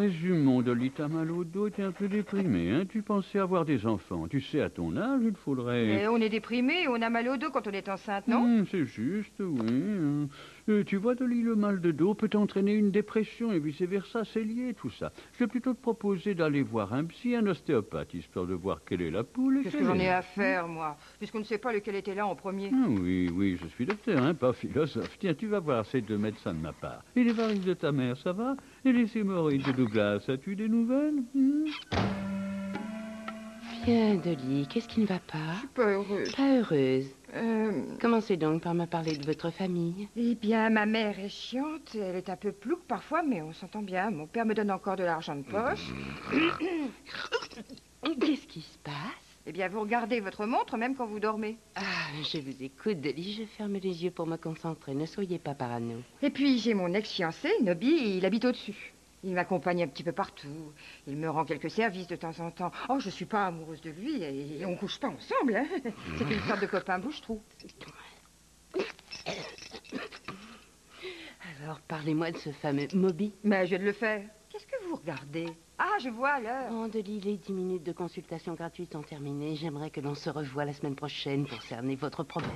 résume, mon Dolly, t'as mal au dos, t'es un peu déprimé, hein? Tu pensais avoir des enfants. Tu sais, à ton âge, il faudrait... Mais on est déprimé, on a mal au dos quand on est enceinte, non? C'est juste, oui. Tu vois, Dolly, le mal de dos peut entraîner une dépression et vice-versa, c'est lié tout ça. Je vais plutôt te proposer d'aller voir un psy, un ostéopathe, histoire de voir quelle est la poule et Qu'est-ce que quelle j'en est ai la... à faire, moi? Puisqu'on ne sait pas lequel était là en premier. Ah oui, oui, je suis docteur, hein, pas philosophe. Tiens, tu vas voir ces deux médecins de ma part. Et les varices de ta mère, ça va? Et les hémorroïdes de Douglas, as-tu des nouvelles? Bien, Dolly, qu'est-ce qui ne va pas? Je suis pas heureuse. Pas heureuse. Euh, Commencez donc par me parler de votre famille. Eh bien, ma mère est chiante. Elle est un peu plouque parfois, mais on s'entend bien. Mon père me donne encore de l'argent de poche. Qu'est-ce qui se passe? Eh bien, vous regardez votre montre même quand vous dormez. Ah, je vous écoute, Dolly. Je ferme les yeux pour me concentrer. Ne soyez pas parano. Et puis, j'ai mon ex-fiancé, Nobby, il habite au-dessus. Il m'accompagne un petit peu partout. Il me rend quelques services de temps en temps. Oh, je suis pas amoureuse de lui et on couche pas ensemble, hein. C'est une sorte de copain bouche-trou. Alors, parlez-moi de ce fameux Moby. Mais je viens de le faire. Qu'est-ce que vous regardez? Ah, je vois l'heure. Bon, Dolly, les 10 minutes de consultation gratuite sont terminées. J'aimerais que l'on se revoie la semaine prochaine pour cerner votre problème.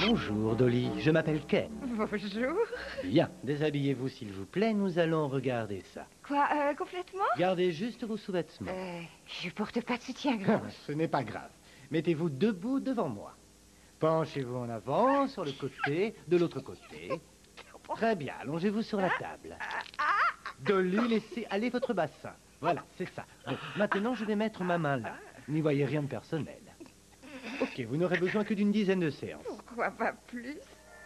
Bonjour, Dolly. Je m'appelle Ken. Bonjour. Bien, déshabillez-vous, s'il vous plaît. Nous allons regarder ça. Quoi, complètement? Gardez juste vos sous-vêtements. Je porte pas de soutien-gorge. Ce n'est pas grave. Mettez-vous debout devant moi. Penchez-vous en avant, sur le côté, de l'autre côté. Très bien, allongez-vous sur la table. Dolly, laissez aller votre bassin. Voilà, c'est ça. Bon, maintenant, je vais mettre ma main là. N'y voyez rien de personnel. Ok, vous n'aurez besoin que d'une dizaine de séances. Pourquoi pas plus?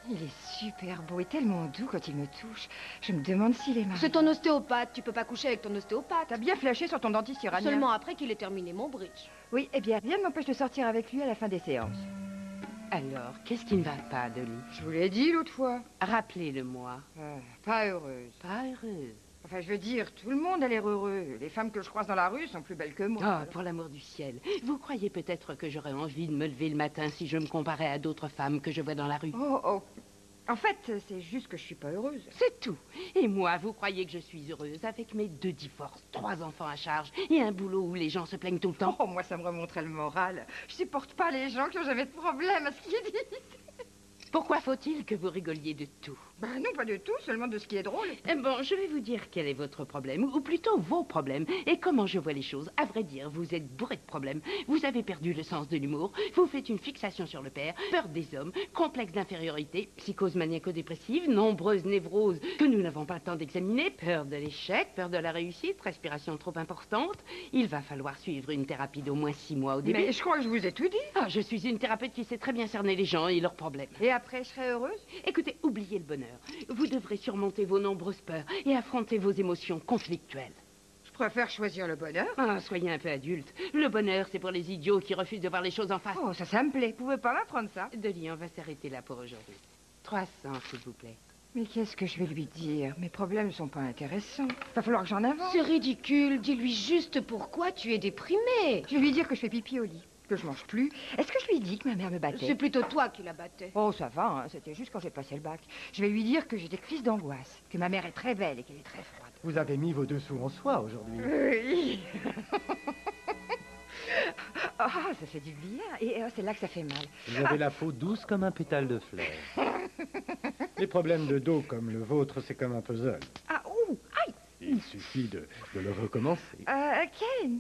Il est super beau et tellement doux quand il me touche. Je me demande s'il est marié. C'est ton ostéopathe, tu peux pas coucher avec ton ostéopathe. T'as bien flashé sur ton dentiste iranien. Seulement après qu'il ait terminé mon bridge. Oui, eh bien, rien ne m'empêche de sortir avec lui à la fin des séances. Alors, qu'est-ce qui ne va pas, Dolly? Je vous l'ai dit l'autre fois. Rappelez-le-moi. Pas heureuse. Pas heureuse. Enfin, je veux dire, tout le monde a l'air heureux. Les femmes que je croise dans la rue sont plus belles que moi. Ah, pour l'amour du ciel. Vous croyez peut-être que j'aurais envie de me lever le matin si je me comparais à d'autres femmes que je vois dans la rue? Oh. En fait, c'est juste que je suis pas heureuse. C'est tout. Et moi, vous croyez que je suis heureuse avec mes 2 divorces, 3 enfants à charge et un boulot où les gens se plaignent tout le temps? Oh, moi, ça me remonterait le moral. Je supporte pas les gens qui ont jamais de problème à ce qu'ils disent. Pourquoi faut-il que vous rigoliez de tout? Ben non, pas du tout, seulement de ce qui est drôle. Bon, je vais vous dire quel est votre problème, ou plutôt vos problèmes, et comment je vois les choses. À vrai dire, vous êtes bourré de problèmes. Vous avez perdu le sens de l'humour, vous faites une fixation sur le père, peur des hommes, complexe d'infériorité, psychose maniaco-dépressive, nombreuses névroses que nous n'avons pas le temps d'examiner, peur de l'échec, peur de la réussite, respiration trop importante. Il va falloir suivre une thérapie d'au moins 6 mois au début. Mais je crois que je vous ai tout dit. Ah, je suis une thérapeute qui sait très bien cerner les gens et leurs problèmes. Et après, je serai heureuse? Écoutez, oubliez le bonheur. Vous devrez surmonter vos nombreuses peurs et affronter vos émotions conflictuelles. Je préfère choisir le bonheur. Ah, soyez un peu adulte. Le bonheur, c'est pour les idiots qui refusent de voir les choses en face. Oh, ça me plaît. Vous pouvez pas m'apprendre ça? Dolly, on va s'arrêter là pour aujourd'hui. 300, s'il vous plaît. Mais qu'est-ce que je vais lui dire? Mes problèmes sont pas intéressants. Va falloir que j'en invente. C'est ridicule, dis-lui juste pourquoi tu es déprimée. Je vais lui dire que je fais pipi au lit, que je mange plus. Est-ce que je lui dis que ma mère me battait? C'est plutôt toi qui la battais. Oh, ça va, hein. C'était juste quand j'ai passé le bac. Je vais lui dire que j'ai des crises d'angoisse, que ma mère est très belle et qu'elle est très froide. Vous avez mis vos dessous en soie aujourd'hui. Oui. Ah, ça fait du bien. Et c'est là que ça fait mal. Vous avez la peau douce comme un pétale de fleur. Les problèmes de dos comme le vôtre, c'est comme un puzzle. Ah, ouh, aïe. Il suffit de le recommencer. Ken,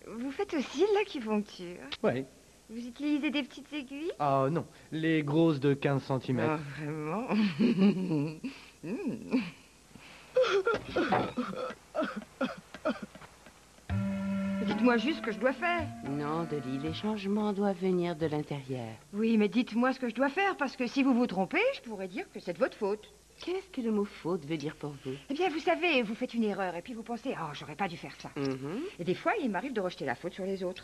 vous faites aussi de l'acupuncture? Ouais. Vous utilisez des petites aiguilles? Ah non, les grosses de 15 cm. Ah, vraiment? Dites-moi juste ce que je dois faire. Non, Dolly, les changements doivent venir de l'intérieur. Oui, mais dites-moi ce que je dois faire, parce que si vous vous trompez, je pourrais dire que c'est de votre faute. Qu'est-ce que le mot faute veut dire pour vous? Eh bien, vous savez, vous faites une erreur, et puis vous pensez, oh, j'aurais pas dû faire ça. Et des fois, il m'arrive de rejeter la faute sur les autres.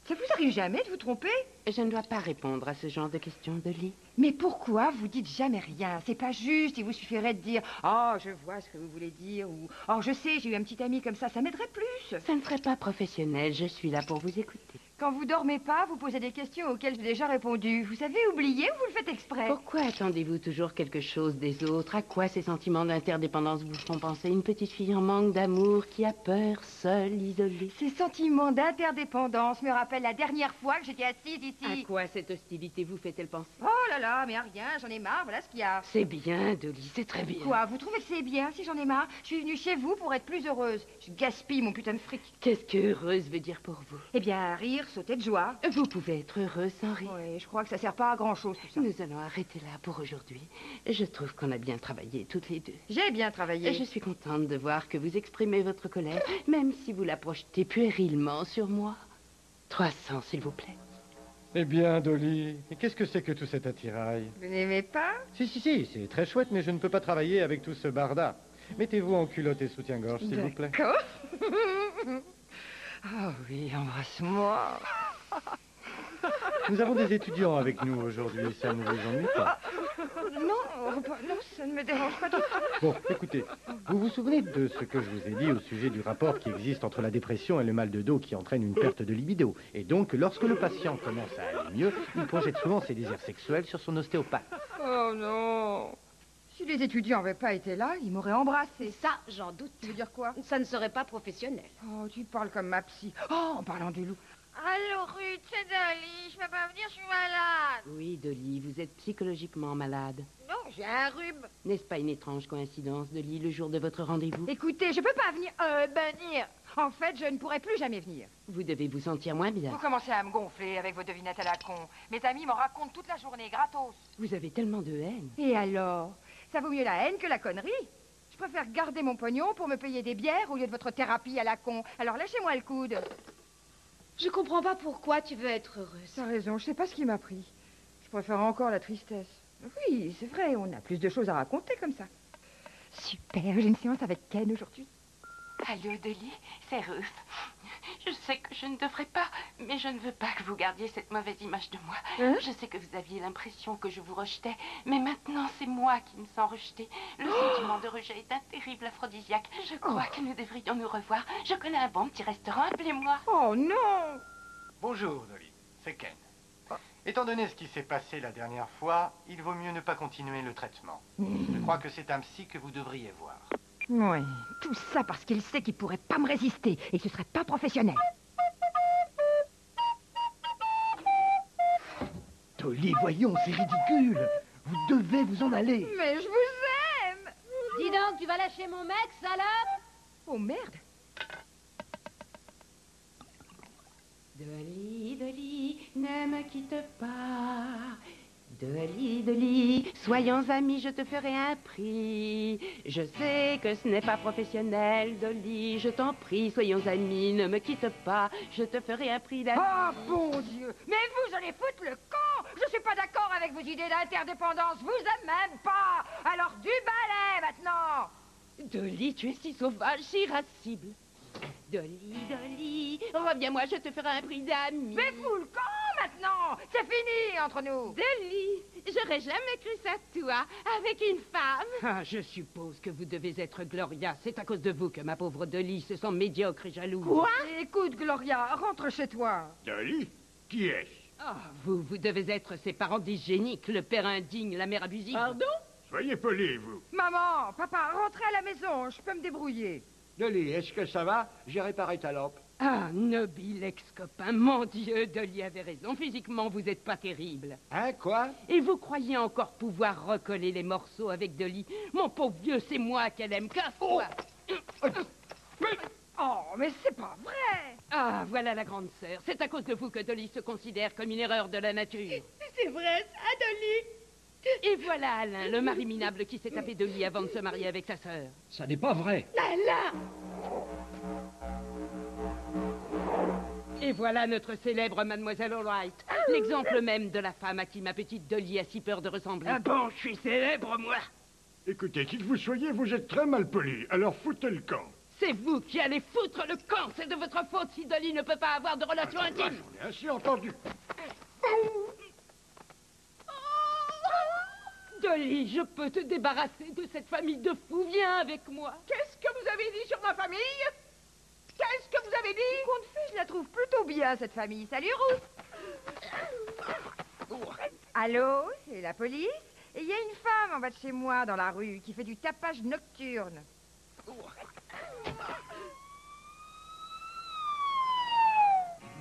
Ça vous arrive jamais de vous tromper? Je ne dois pas répondre à ce genre de questions, Dolly. Mais pourquoi vous dites jamais rien? C'est pas juste, il vous suffirait de dire « Oh, je vois ce que vous voulez dire » ou « Oh, je sais, j'ai eu un petit ami comme ça m'aiderait plus. » Ça ne serait pas professionnel, je suis là pour vous écouter. Quand vous dormez pas, vous posez des questions auxquelles j'ai déjà répondu. Vous avez oublié ou vous le faites exprès? Pourquoi attendez-vous toujours quelque chose des autres? À quoi ces sentiments d'interdépendance vous font penser? Une petite fille en manque d'amour qui a peur, seule, isolée. Ces sentiments d'interdépendance me rappellent la dernière fois que j'étais assise ici. À quoi cette hostilité vous fait-elle penser? Oh là là, mais à rien, j'en ai marre, voilà ce qu'il y a. C'est bien, Dolly, c'est très bien. Quoi, vous trouvez que c'est bien si j'en ai marre? Je suis venue chez vous pour être plus heureuse. Je gaspille mon putain de fric. Qu'est-ce que heureuse veut dire pour vous? Eh bien, rire, sauter de joie. Vous pouvez être heureuse sans rire. Oui, je crois que ça sert pas à grand-chose tout ça. Nous allons arrêter là pour aujourd'hui. Je trouve qu'on a bien travaillé toutes les deux. J'ai bien travaillé. Et je suis contente de voir que vous exprimez votre colère, même si vous la projetez puérilement sur moi. 300, s'il vous plaît. Eh bien, Dolly, qu'est-ce que c'est que tout cet attirail? Vous n'aimez pas? Si, c'est très chouette, mais je ne peux pas travailler avec tout ce barda. Mettez-vous en culotte et soutien-gorge, s'il vous plaît. D'accord. Ah oui, embrasse-moi. Nous avons des étudiants avec nous aujourd'hui, ça ne vous ennuie pas? Non, non, ça ne me dérange pas du tout. Bon, écoutez, vous vous souvenez de ce que je vous ai dit au sujet du rapport qui existe entre la dépression et le mal de dos qui entraîne une perte de libido? Et donc, lorsque le patient commence à aller mieux, il projette souvent ses désirs sexuels sur son ostéopathe. Oh non. Si les étudiants n'avaient pas été là, ils m'auraient embrassé. Ça, j'en doute. Tu veux dire quoi? Ça ne serait pas professionnel. Oh, tu parles comme ma psy. Oh, en parlant du loup. Allô, Ruth, c'est Dolly. Je peux pas venir, je suis malade. Oui, Dolly, vous êtes psychologiquement malade. Non, j'ai un rhume. N'est-ce pas une étrange coïncidence, Dolly, le jour de votre rendez-vous? Écoutez, je peux pas venir. Venir. En fait, je ne pourrai plus jamais venir. Vous devez vous sentir moins bien. Vous commencez à me gonfler avec vos devinettes à la con. Mes amis m'en racontent toute la journée, gratos. Vous avez tellement de haine. Et alors? Ça vaut mieux la haine que la connerie. Je préfère garder mon pognon pour me payer des bières au lieu de votre thérapie à la con. Alors lâchez-moi le coude. Je comprends pas pourquoi tu veux être heureuse. T'as raison, je sais pas ce qui m'a pris. Je préfère encore la tristesse. Oui, c'est vrai, on a plus de choses à raconter comme ça. Super, j'ai une séance avec Ken aujourd'hui. Allô, Dolly, c'est Ruth. Je sais que je ne devrais pas, mais je ne veux pas que vous gardiez cette mauvaise image de moi. Hein? Je sais que vous aviez l'impression que je vous rejetais, mais maintenant c'est moi qui me sens rejetée. Le sentiment de rejet est un terrible aphrodisiaque. Je crois que nous devrions nous revoir. Je connais un bon petit restaurant, appelez-moi. Oh non! Bonjour, Dolly. C'est Ken. Étant donné ce qui s'est passé la dernière fois, il vaut mieux ne pas continuer le traitement. Je crois que c'est un psy que vous devriez voir. Oui, tout ça parce qu'il sait qu'il pourrait pas me résister et que ce serait pas professionnel. Dolly, voyons, c'est ridicule. Vous devez vous en aller. Mais je vous aime! Dis donc, tu vas lâcher mon mec, salope? Oh merde! Dolly, Dolly, ne me quitte pas. Dolly, Dolly, soyons amis, je te ferai un prix. Je sais que ce n'est pas professionnel, Dolly, je t'en prie, soyons amis, ne me quitte pas. Je te ferai un prix d'amis. Oh bon Dieu! Mais vous allez foutre le camp! Je suis pas d'accord avec vos idées d'interdépendance, vous aime même pas! Alors du balai maintenant! Dolly, tu es si sauvage, si irascible. Dolly, Dolly, reviens-moi, je te ferai un prix d'amis. Mais fous le camp maintenant! C'est fini entre nous! Dolly, j'aurais jamais cru ça de toi, avec une femme. Ah, je suppose que vous devez être Gloria. C'est à cause de vous que ma pauvre Dolly se sent médiocre et jalouse. Quoi? Écoute, Gloria, rentre chez toi. Dolly? Qui est-ce? Ah, vous devez être ses parents dysgéniques, le père indigne, la mère abusive. Pardon? Soyez poli, vous. Maman, papa, rentrez à la maison, je peux me débrouiller. Dolly, est-ce que ça va? J'ai réparé ta lampe. Ah, nobile ex-copain, mon Dieu, Dolly avait raison. Physiquement, vous n'êtes pas terrible. Hein, quoi? Et vous croyez encore pouvoir recoller les morceaux avec Dolly? Mon pauvre vieux, c'est moi qu'elle aime. Casse-toi! Oh, mais c'est pas vrai! Ah, voilà la grande sœur. C'est à cause de vous que Dolly se considère comme une erreur de la nature. C'est vrai, ça, Dolly? Et voilà Alain, le mari minable qui s'est tapé Dolly avant de se marier avec sa sœur. Ça n'est pas vrai. Alain! Et voilà notre célèbre Mademoiselle Allwright, l'exemple même de la femme à qui ma petite Dolly a si peur de ressembler. Ah bon, je suis célèbre, moi. Écoutez, qui que vous soyez, vous êtes très mal poli, alors foutez le camp. C'est vous qui allez foutre le camp. C'est de votre faute si Dolly ne peut pas avoir de relation intime. J'en ai assez entendu. Dolly, je peux te débarrasser de cette famille de fous. Viens avec moi. Qu'est-ce que vous avez dit sur ma famille? Qu'est-ce que vous avez dit? Compte fait, je la trouve plutôt bien, cette famille. Salut, Ruth. Allô, c'est la police? Et il y a une femme en bas de chez moi, dans la rue, qui fait du tapage nocturne.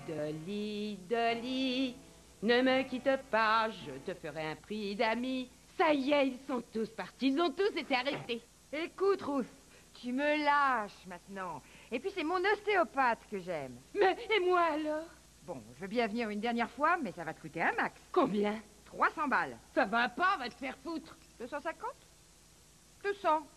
Dolly, Dolly, ne me quitte pas, je te ferai un prix d'amis. Ça y est, ils sont tous partis, ils ont tous été arrêtés. Écoute, Ruth, tu me lâches maintenant. Et puis c'est mon ostéopathe que j'aime. Mais, et moi alors? Bon, je veux bien venir une dernière fois, mais ça va te coûter un max. Combien? 300 balles. Ça va pas, on va te faire foutre. 250? 200.